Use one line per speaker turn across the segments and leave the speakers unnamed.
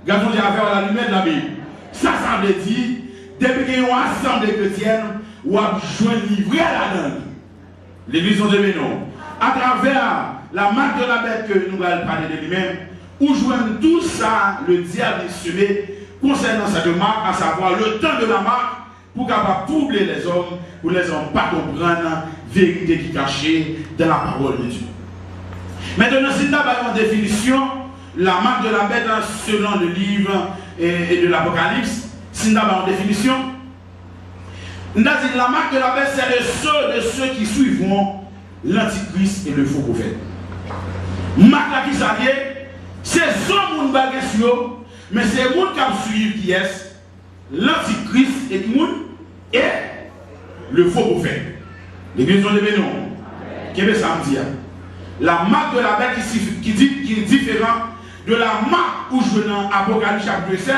Gardons Dieu avec la lumière de la Bible. Ça veut dire, depuis qu'il y a une assemblée chrétienne, ou a besoin de livrer à la langue. L'église de Bénon. À travers la marque de la bête que nous allons parler de lui-même, où joignent tout ça, le diable est semé concernant cette marque, à savoir le temps de la marque, pour capable troubler les hommes, pour les hommes pas comprendre la vérité qui est cachée dans la parole de Dieu. Maintenant, si nous avons une définition, la marque de la bête selon le livre et de l'Apocalypse, si nous avons une définition, nous avons dit la marque de la bête, c'est de ceux qui suivront l'Antichrist et le faux prophète. Marque là qui s'allie, c'est ce monde qui mais c'est le monde qui suit qui est l'Antichrist et le faux prophète. L'église de Bénon, qui est samedi. La marque de la bête qui est différente de la marque où je dans Apocalypse chapitre 7,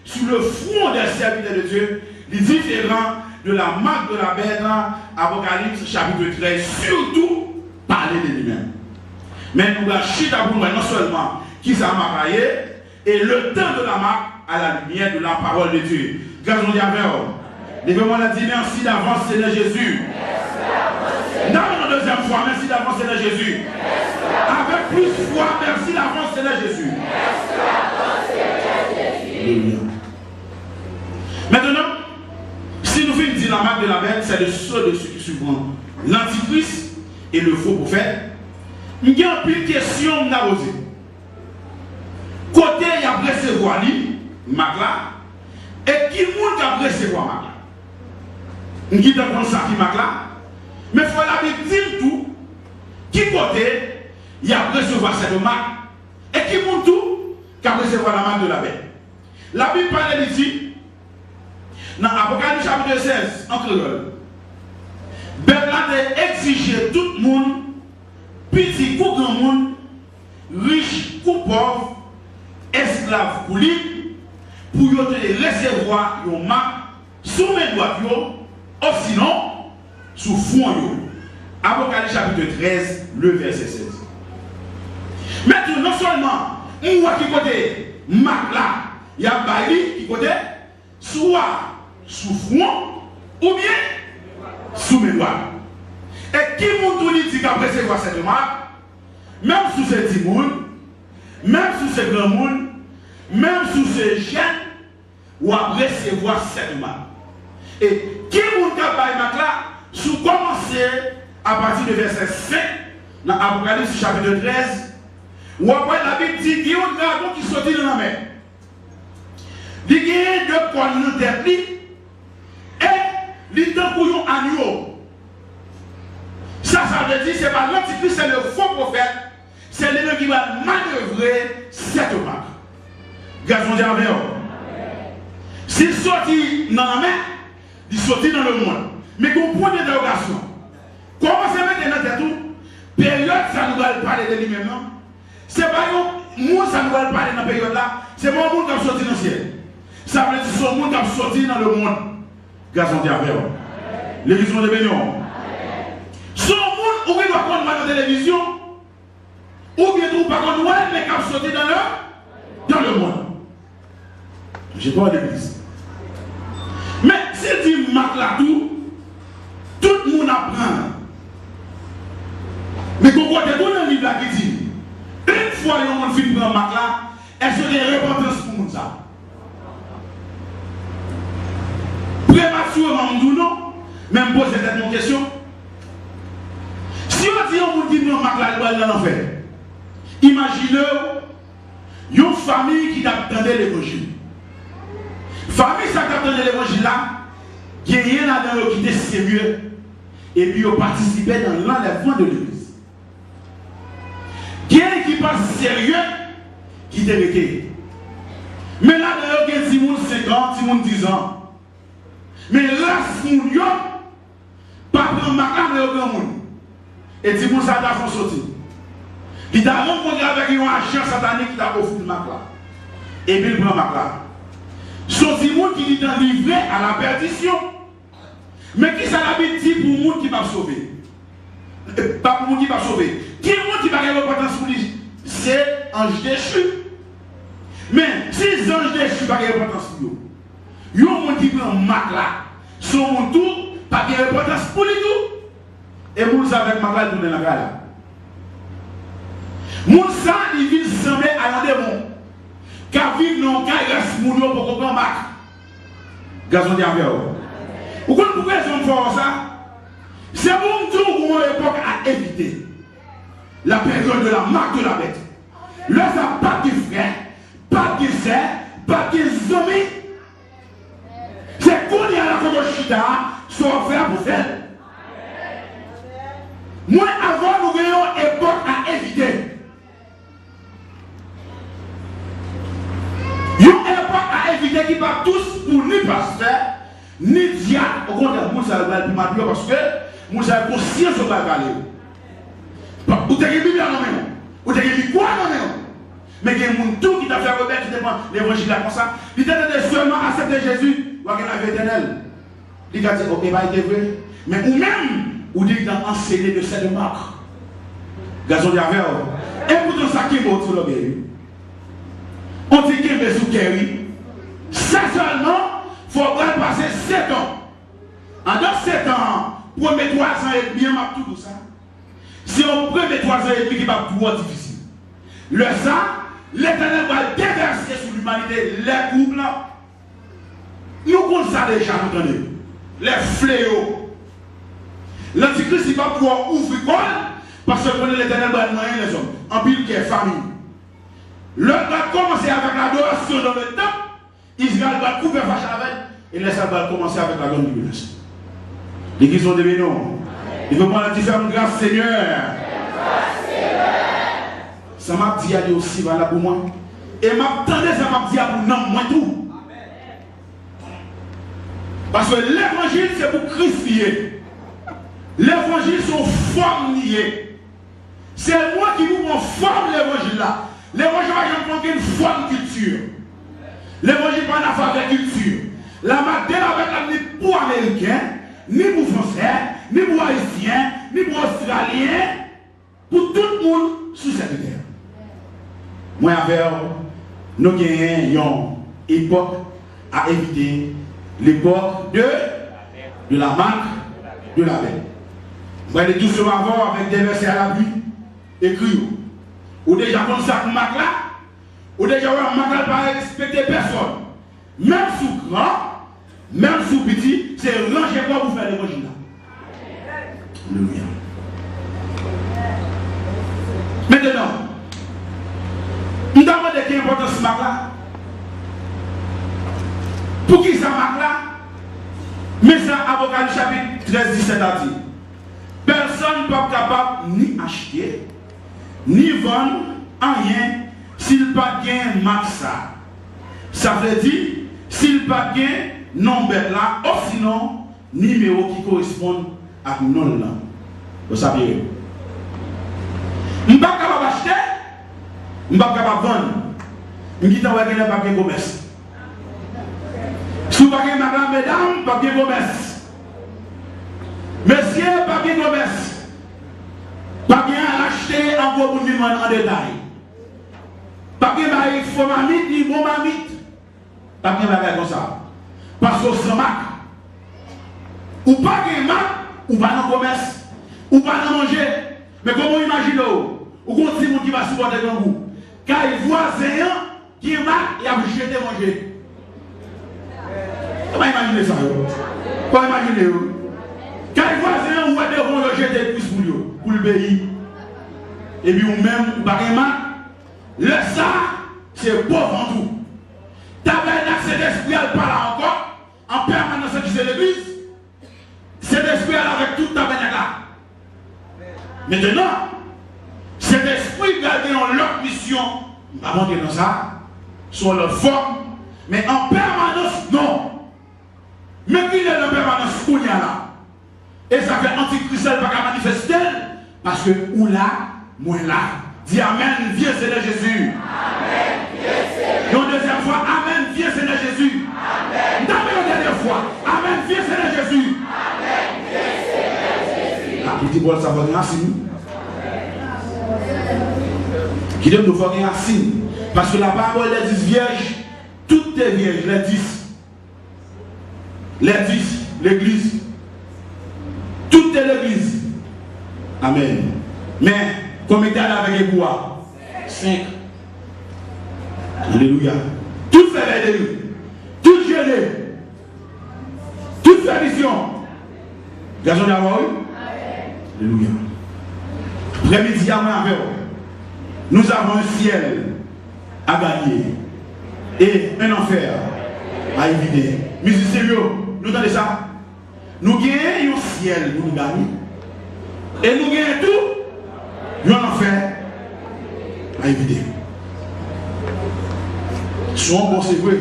sur le front des serviteurs de Dieu, est différent de la marque de la bête dans Apocalypse chapitre 13, surtout parler de lui-même. Mais nous avons chita pour nous, non seulement qui s'est marié, et le temps de la marque à la lumière de la parole de Dieu. Gardons Dieu avec vous. Lèvez-moi la dit merci d'avance, Seigneur Jésus. Non, une deuxième fois, merci d'avance, Seigneur Jésus. Avec plus de foi, merci d'avance, Seigneur Jésus. Maintenant, si nous faisons dire la marque de la bête, c'est de ceux qui suivront l'Antichrist et le faux prophète. Il y a une question à poser. Côté, il y a recevoir marque là, et qui monde a recevoir marque là. Il y a ça qui marque là. Mais il faut la dire tout, qui côté, il y a recevoir cette marque, et qui montre tout, qui a recevoir la marque de la bête. La Bible parle ici, dans Apocalypse chapitre 16, en créole. Bête a exigé tout le monde, petit ou grand monde, riche ou pauvre, esclave ou libre, pour recevoir une marque sous mes doigts, ou sinon, sous fond. Apocalypse chapitre 13, le verset 16. Maintenant, non seulement, moi qui côté, marque là, il y a Bali qui côté, soit sous front, ou bien sous mes doigts. Et qui m'ont dit qu'après recevoir cette marque, même sous ces petits monde, même sous ces grands monde, même sous ces jeunes, ou après recevoir cette marque. Et qui m'ont dit marque là, sous commencer à partir du verset 5, dans Apocalypse chapitre 13, où après la Bible dit qu'il y a un dragon qui sortit dans la mer. Il y a deux cornes dans la tête, et il y a un agneau. Ça veut dire que ce n'est pas l'Antichrist, c'est le faux prophète, c'est l'ennemi qui va manœuvrer cette marque. Gardons Dieu avec vous. S'il sortit dans la mer, il sortit dans le monde. Mais comprenez l'interrogation. Comment se mettre dans la tête tout? Période, ça nous va parler de lui-même. Ce n'est pas nous, ça nous va parler dans la période là. C'est mon monde qui a sorti dans le ciel. Ça veut dire que c'est mon monde qui a sorti dans le monde. Gardons Dieu avec vous. L'église de Bénon. Son monde, ou bien doit prendre la télévision, ou bien tout par contre, mais qui a sorti dans le monde. Je parle de l'église. Mais s'il dit marque là tout le monde apprend. Mais quand on est dans le livre là qui dit, une fois que on finit prendre marque là, est-ce qu'il y a une repentance pour nous ça? Prématurément, nous non, même poser cette question. Si on dit on dit non marque là, il va l'enfer. Imaginez une famille qui attendait l'évangile. Famille qui attendait l'évangile là, qui est rien là-dedans qui était sérieux, et puis ils participaient dans l'enlèvement de l'église. Qui est qui passe sérieux, qui était recueilli. Mais là, il y a des gens 5 ans, 10 ans. Mais là, si nous n'avons pas pris ma carte de grand monde, et si nous avons sorti, il a rencontré avec un agent satanique qui a offert ma carte. Et puis il prend ma carte. Son Simon qui est livré à la perdition. Mais qui ça l'habite dit pour le monde qui va sauver? Pas pour le monde qui va sauver. Qui est le monde qui va avoir repentance pour lui? C'est ange déchu. Mais si les anges déchus n'ont pas d'importance pour eux, il y a un monde qui prend un mac là, son monde tout, pas d'importance pour lui tout. Et vous avec mac là, il tourne dans la gare. Moun ça, il vit sembler à un démon. Car vivre non, car il reste moun pour comprendre mac. Gazon d'Avion. Vous comprenez pourquoi ils ont fait ça? C'est bon tout pour une époque à éviter. La période de la marque de la bête. Là, ça n'a pas de frère, pas de sœur, pas de amis. C'est qu'on y a la Kodoshita, soit frère pour faire. Moi, avant, nous avons une époque à éviter. Une époque à éviter qui pas tous pour ni pasteur, ni diable. Au contraire, moi, ça va être plus parce que moi, j'ai conscience de la parler. Vous avez Bible dans main, vous avez quoi dans main. Mais il y a des gens qui t'a fait rebelle, qui dépend l'évangile comme ça. Il t'a seulement accepté Jésus, ou la vie éternelle. Il a dit, ok, bah, il est vrai. Mais ou même, ou dit qu'il a enseigné de cette marque. Gazon d'Aver. Écoutons ça qui est mot sur le guéri. On dit qu'il est sous guéri. Ça seulement, il faut passer 7 ans. En dans 7 ans, premier 3 ans et demi, on tout ça. Si on premier 3 ans et demi qui va pouvoir difficile. Le sang, l'Éternel va déverser sur l'humanité les couples. Nous connaissons ça déjà, vous entendez. Les fléaux. L'Antichrist, il va pouvoir ouvrir quoi? Parce que l'Éternel va noyer les hommes. En pile qui est famille. L'autre va commencer avec l'adoration dans le temple. Israël va couper vache avec. Et l'Église va commencer avec la grande tribulation. L'église va devenir non. Il faut prendre la différente grâce, Seigneur. Ça m'a dit aller aussi voilà pour moi. Et m'attendais ça m'a dit pour non moi tout. Parce que l'évangile c'est pour Christ lié. L'évangile sont formes liées. C'est moi qui vous prends forme l'évangile là. L'évangile va jamais prendre une forme culture. L'évangile pas une affaire avec culture. La matin avec la ni pour américain, ni pour français, ni pour haïtien, ni pour australien, pour tout le monde sous cette terre. Moi, avec nous avons une époque à éviter, l'époque de la marque de la bête. Vous allez tout cela avant avec des versets à l'appui, écrits. Ou déjà comme ça pour marque là, ou déjà un marque là pas respecter personne. Même sous grand, même sous petit, c'est ranger quoi pour faire l'évangile là. Alléluia. Maintenant, nous demandons de quelle importance ce marque là. Pour qui ça marque là? Mais ça, Apocalypse chapitre 13, 17 a dit. Personne n'est pas capable ni acheter, ni vendre rien s'il pas gain marque ça. Ça veut dire, s'il pas gain non bête là, ou sinon, numéro qui correspond à non là. Vous savez. Je ne suis pas capable d'acheter, je ne suis pas capable de vendre. Je ne suis pas capable de papier commerce. Si vous n'avez pas de mesdames, papier commerce. Messieurs, papier commerce. Papier à l'acheter en gros pour nous en détail. Papier il faut mamite, il faut mamite. Papier comme ça. Parce que c'est marque. Ou pas de marque, ou pas dans le commerce, ou pas dans manger. Mais comment imaginez-vous? Ou quand qui va supporter dans vous? Car il voit un qui est marque, il a jeté manger. Comment imaginez ça? Comment imaginez-vous? Quand il voit un ou devant le jeter plus pour le pays. Et puis ou même, par exemple, le ça, c'est pauvre en tout. Tabernacle, cet esprit, elle parle encore, en permanence qui c'est l'église. Cet esprit, elle avec tout tabernacle là. Maintenant, cet esprit gardé en leur mission, avant de dans ça, sur leur forme, mais en permanence, non. Mais qu'il est en permanence, où il y a là. Et ça fait antichrist, elle va pas manifester, parce que ou là, moi là. Dis Amen, viens Seigneur Jésus.
Amen, viens Seigneur.
Une deuxième fois, Amen, viens Seigneur Jésus.
Amen.
D'abord une dernière fois, Amen, viens Seigneur Jésus.
Amen, viens Seigneur Jésus.
La petite boîte, ça va gagner un signe. Qui donne nous faire gagner un signe. Parce que la parole les 10 vierges, toutes les vierges, les 10. Les 10, l'église. Toute l'église. Amen. Mais, comme il était avec les bois, 5. Alléluia. Tout fait de lui. Tout gelé. Toute fait mission. Gazon d'avoir. Alléluia. Après-midi, nous avons un ciel à gagner et un enfer à éviter. Mais c'est sérieux, nous entendez ça? Nous gagnons un ciel pour nous gagner et nous gagnons tout, un enfer à éviter. Souvent, bon, c'est vrai,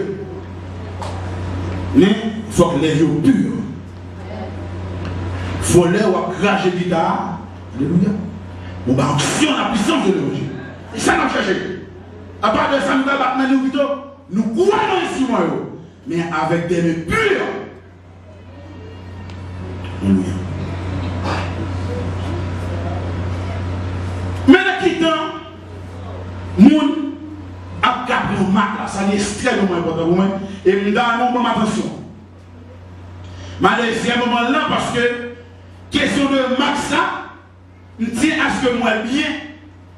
mais il faut que les yeux purs. Il faut les cracher guitare. Alléluia. On va action la puissance de l'évangile. Et ça nous cherche. À part de ça, nous allons battre nous plutôt. Nous croyons ici, mais avec des mains pures. Alléluia. Maintenant, quittant, moun a capté un marque là, ça est extrêmement important pour moi. Et nous donnons bonne attention. Mais c'est un moment là parce que, question de marque ça, je tiens à ce que moi bien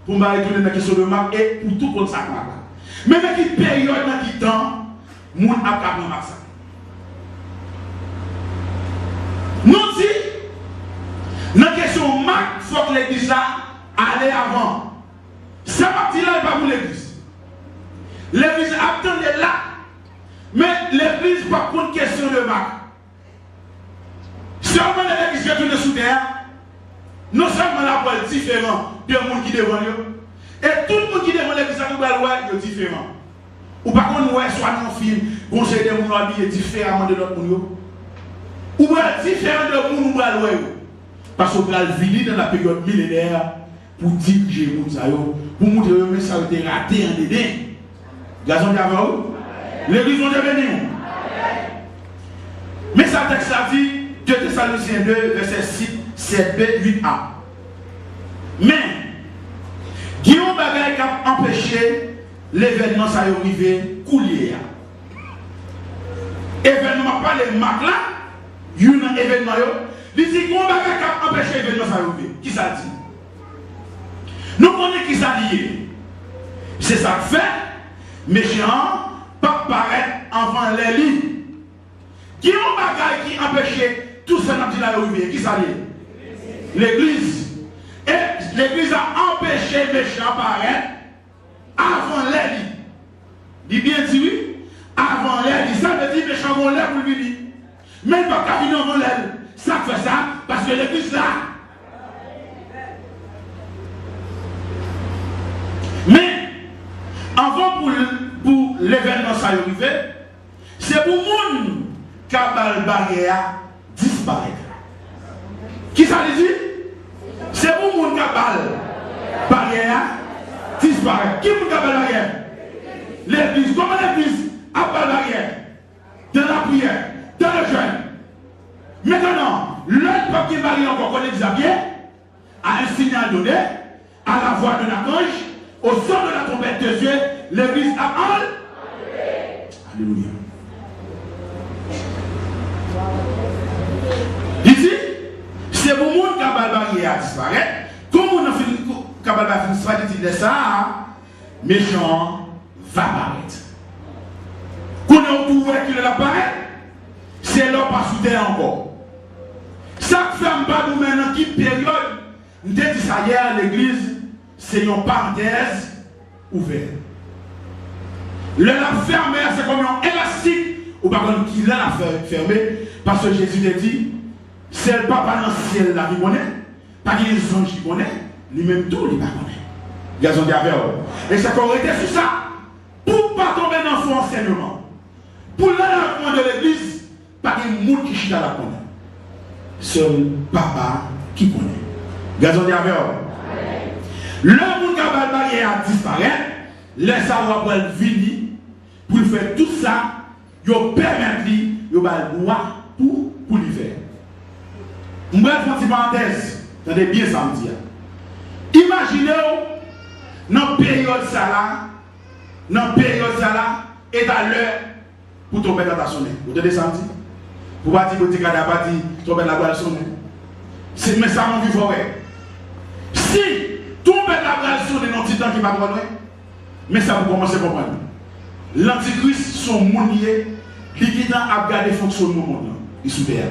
pour me retourner dans la question de marque et pour tout pour ça. Mais dans quelle période, dans quel temps, moun a capté un marque ça. Nous dit, dans la question de marque, il faut que l'église aille avant. Ça partie-là n'est pas pour l'église. L'église attendait là. Mais l'église n'est pas pour une question de marque. Seulement l'église qui est tournée sous terre, non seulement la voix est différente de monde qui devant eux, et tout le monde qui devant l'église est différent. Ou par contre, nous soit non film, conseil des gens habillés différemment de l'autre monde. Ou différent de monde nous allons. Parce qu'on va venir dans la période millénaire pour diriger les gens, pour montrer que ça a été raté en dedans. Gazon d'avant, l'église vont devenir. Mais ça texte a dit, 2 Thessaloniciens 2, verset 6, 7b, 8a. Mais, Guillaume Bagay a empêché l'événement ça y arrivé coulier. Événement pas les marques là, il y a un événement, il dit Guillaume Bagay a empêché l'événement ça y arrivé. Qui ça dit? Nous connaissons qui ça dit. C'est ça que fait, méchant, pas paraître avant les lits. Qui ont bagay qui empêchait tout ça dans la arrivé? Qui ça dit? L'église. Et l'église a empêché les méchants paraître avant les lits. Dis bien dit oui. Avant les lits. Ça veut dire que les méchants vont l'air pour venir. Même pas qu'à venir avant l'air. Ça fait ça parce que l'église là. Mais, avant pour l'événement ça arrivé, c'est pour le monde qui a la barrière disparaître. Qui ça veut dire? C'est pour le monde qui a la barrière disparaître. Qui a la barrière? L'église. Comment l'église a la barrière? Dans la prière, dans le jeûne. Maintenant, l'autre peuple qui est marié encore, qu'on l'église a bien, a un signal donné, à la voix de l'archange, au son de la trompette de Dieu, l'église a Alléluia. Ici, c'est pour le monde qui a la barrière à disparaître. Comme on a fait une stratégie de ça, méchant va apparaître. Quand on trouve qu'il apparaît, c'est là pas sous terre encore. Chaque femme pas nous maintenant qui période, nous dit ça hier à l'église. C'est une parenthèse ouverte. Le la fermée, c'est comme un élastique, ou par contre, qui l'a fermé, parce que Jésus a dit, c'est le papa dans le ciel là qui connaît, pas qu'il y ait des anges qui connaissent, lui-même tout, il ne connaît. Gazon d'Aver. Et c'est qu'on était sur ça, pour ne pas tomber dans son enseignement. Pour l'enlèvement de l'église, pas qu'il y ait des gens qui la connaissent. Seul papa qui connaît. Gazon d'Aver. Le monde qui a barrière à disparaître, laisse savoir pour elle venir, pour faire tout ça, il permet lui, il va le droit pour lui faire. Je vais faire une parenthèse, attendez bien ça me dit. Imaginez, dans la période ça là, dans la période là, est à l'heure pour tomber dans ta sonner. Vous entendez ça? Pour pas dire que tu as pas dit, tomber dans la sonner. Mais ça m'a vu forêt. Si tomber dans la sonner dans le temps qui va pas loin, mais ça vous commencez à comprendre. L'antichrist, son monnier, qui a gardé le fonctionnement du monde. Il sous terre.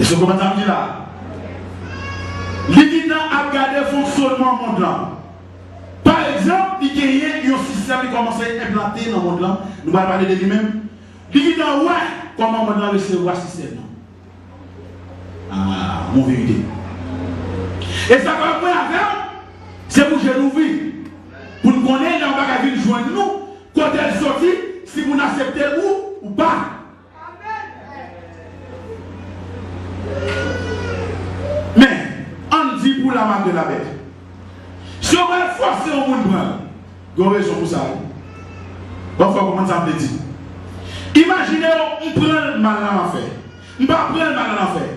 Et ce comment ça me dit là? Qui a gardé le fonctionnement du monde. Par exemple, il y a un système qui commence à implanter dans le monde. Nous allons parler de lui-même. Il dit ouais, comment on va recevoir ce système. Ah, mon vérité. Et ça va faire avec, c'est pour que nous vivions. Pour nous connaître, on va venir joindre nous. Quand elle sortit, si vous n'acceptez ou pas. Mais, on dit pour la marque de la bête. Si on va forcer au monde, il y a raison pour ça. On va comment ça me dit. Imaginez, on prend le mal à faire. On ne va pas prendre le mal à faire.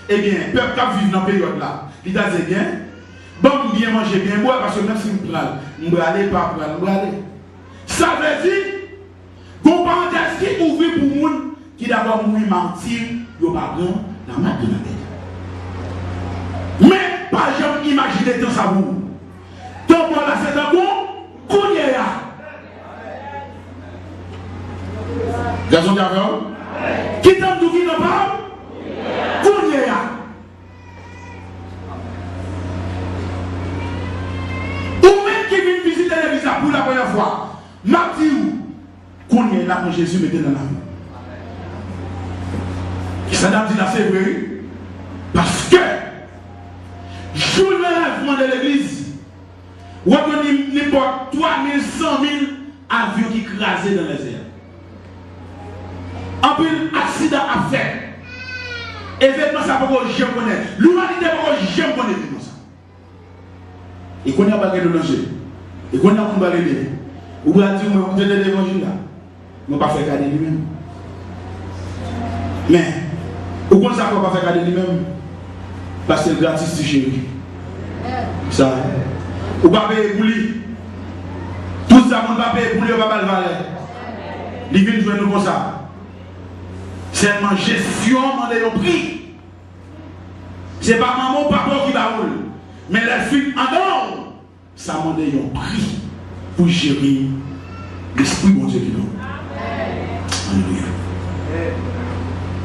Eh bien, le peuple qui vit dans cette période-là, il a dit bien, bon, bien manger, bien boire, parce que même si on prend, on va aller, pas prendre, on va aller. Ça veut dire, qu'on parle de ce qui ouvre pour les gens qui d'abord mourir mentir, ils ne pas prendre la marque de la bête. Mais, pas jamais imaginer dans sa boue. Donc, là, c'est un bon, qu'on y est là. Garçon d'avant, qui t'aime tout qui n'a pas, qu'on y est là. Ou même qui vient visiter l'église pour la première fois, m'a dit où, qu'on y est là quand Jésus mettait dans la vie. Ça dame dit là, c'est vrai. Parce que, jour de l'enlèvement de l'église, on a n'importe 3100 000 avions qui écrasaient dans les airs. En plus, accident à faire. Événement, ça ne peut pas jamais connaître. L'humanité ne peut pas jamais connaître ça. Et qu'on a pas de danger. Et qu'on a un peu de ou bien dire, vous avez de l'évangile là. Vous ne pas faire garder lui-même. Mais, ou qu'on ne peut pas faire garder lui-même. Parce que c'est gratis, chérie. Ça. Ou pas payer pour lui. Tout ça, on ne va pas payer pour lui, on ne va pas le valer. Il vient jouer nous comme ça. Seulement gestion, on a un prix. Ce n'est pas maman ou papa qui va rouler. Mais les filles en dehors, ça m'a donné un prix pour gérer l'esprit de Dieu qui nous. Alléluia.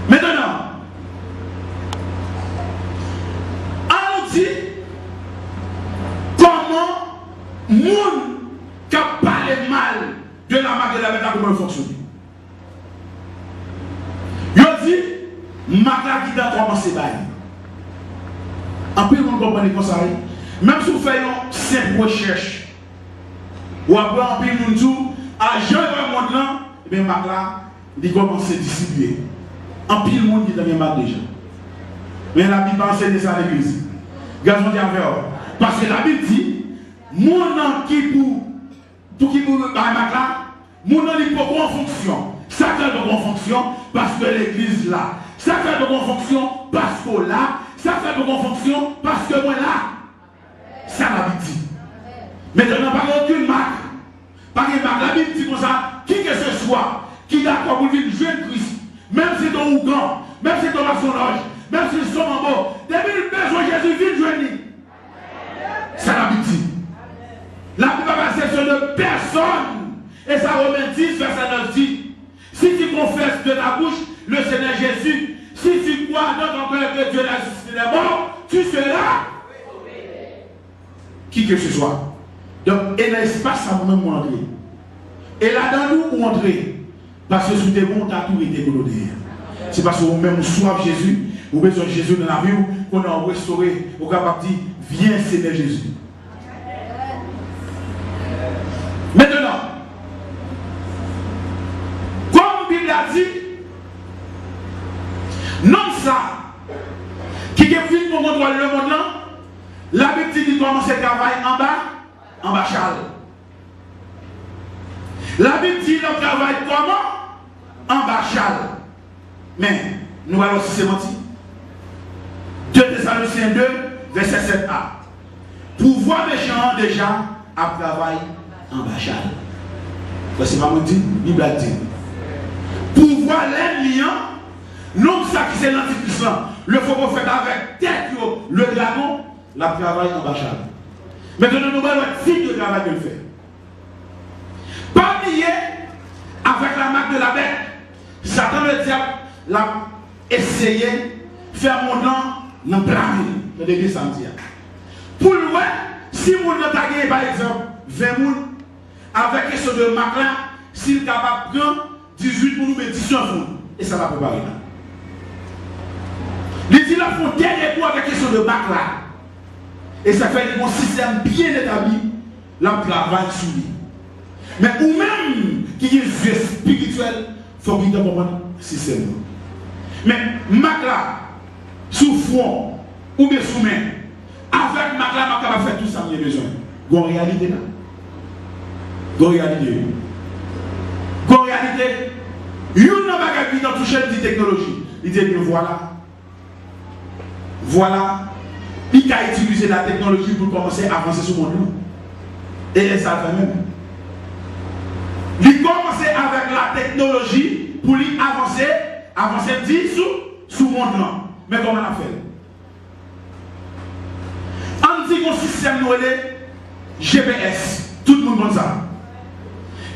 Maintenant, on dit comment monde qui a parlé mal de la marque de la bête comment fonctionne. Il dit, marque qui a commencé par en plus, on comprend comme ça. Même si vous faites une simple recherche, ou après, en plus, nous disons, à jean le monde là, et bien, marque là, il commence à distribuer. En pile, le monde qui est dans les marques déjà. Mais la Bible enseigne ça à l'église. Gazon dit avec parce que la Bible dit, mon nom qui pour qui pour la marque là, mon nom il pour en fonction. Ça fait de bonne fonction parce que l'église là. Ça fait de bonne fonction parce que là. Ça fait de bonne fonction parce que moi là. Ça la Bible dit. Maintenant, pas aucune marque. Pas une marque. La Bible dit comme ça, qui que ce soit, qui d'accord pour vivre jeune Christ, même si c'est ton Ougan, même si c'est ton maçonnage, même si c'est son mambo, depuis le besoin de Jésus, vite jeune. Ça la Bible dit. La Bible va exception de personne. Et ça Romains 10, verset 9 dit. Si tu confesses de ta bouche le Seigneur Jésus, si tu crois dans ton cœur que Dieu l'a ressuscité des morts, tu seras qui que ce soit. Donc, et l'espace à vous-même entrer. Et là dans nous, entrer. Parce que sous tes bons, tu as tout été colonné. C'est parce que vous-même soif Jésus, vous besoin de Jésus dans la vie, qu'on a restauré, vous capable de dire, viens Seigneur Jésus. Maintenant, comme Bible a dit, non ça, qui est venu pour contrôler le monde là, la Bible dit qu'il commence à travailler en bas châle. La Bible dit qu'il travaille comment? En bas châle. Mais, nous allons si c'est menti. 2 Thessaloniciens 2, verset 7a. Pouvoir méchant déjà à travailler en bas châle. C'est pas moi dit, Bible a dit. Pour voir les liens, non ça qui c'est l'antichrist, le faux prophète avec tête, le dragon, la travail en bachar. Maintenant, nous avons un type de travail qu'il fait. Pas lié avec la marque de la bête. Satan le diable l'a essayé de faire mon nom dans blâmer dans l'église samedi. Pour le voir, si vous n'avez pas gagné par exemple 20 personnes avec question de marque là, s'il est capable de prendre 18 pour nous mettre 19 personnes, et ça va préparer là. Il dit là, il faut dernier coup avec question de marque là. Et ça fait un système bien établi, là, travail sur lui. Mais ou même qui est yeux spirituel, il faut qu'il comprenne le système. Mais marque là, sous front, ou bien sous main, avec marque là, marque va faire tout ça, il y a besoin. Gon réalité là. Gon réalité. Gon réalité. Il y a un bagage qui dans touché la technologie. Il dit que voilà, il a utilisé la technologie pour commencer à avancer sur mon monde. Et ça fait même. Il commence avec la technologie pour lui avancer 10 sous mon nom. Mais comment on a fait? On dit qu'on système GPS, tout le monde comme ça.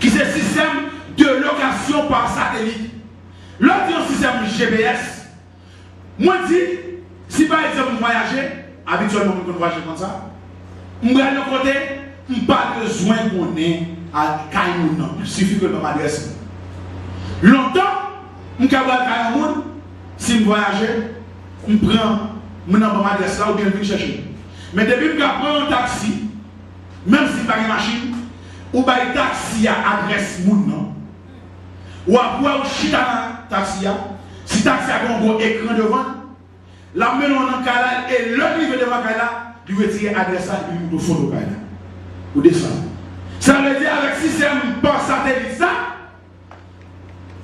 Qui c'est un système de location par satellite. L'autre dit un système GPS. Moi je dis, si par exemple vous voyagez, habituellement vous voyagez comme ça, vous allez de côté, vous n'avez pas besoin qu'on ait à Kaimoun. Il suffit que je m'adresse. Longtemps, je vais aller à Kaimoun, si je voyage, je prends mon adresse là ou bien je vais chercher. Mais depuis que je prends un taxi, même si je n'ai pas de machine, ou bien un taxi à adresse moun, ou après je chita dans le taxi, si le taxi a un gros écran devant, la main dans le canal et le niveau devant le canal, il retire l'adresse et il nous photo canal. Ou descendre. Ça veut dire avec le système par satellite,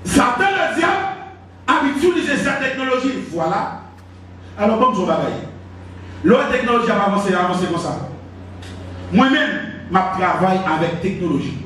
Satan le diable a utilisé cette technologie. Voilà. Alors, comme je vais l'autre technologie a avancé comme ça. Moi-même, je travaille avec technologie.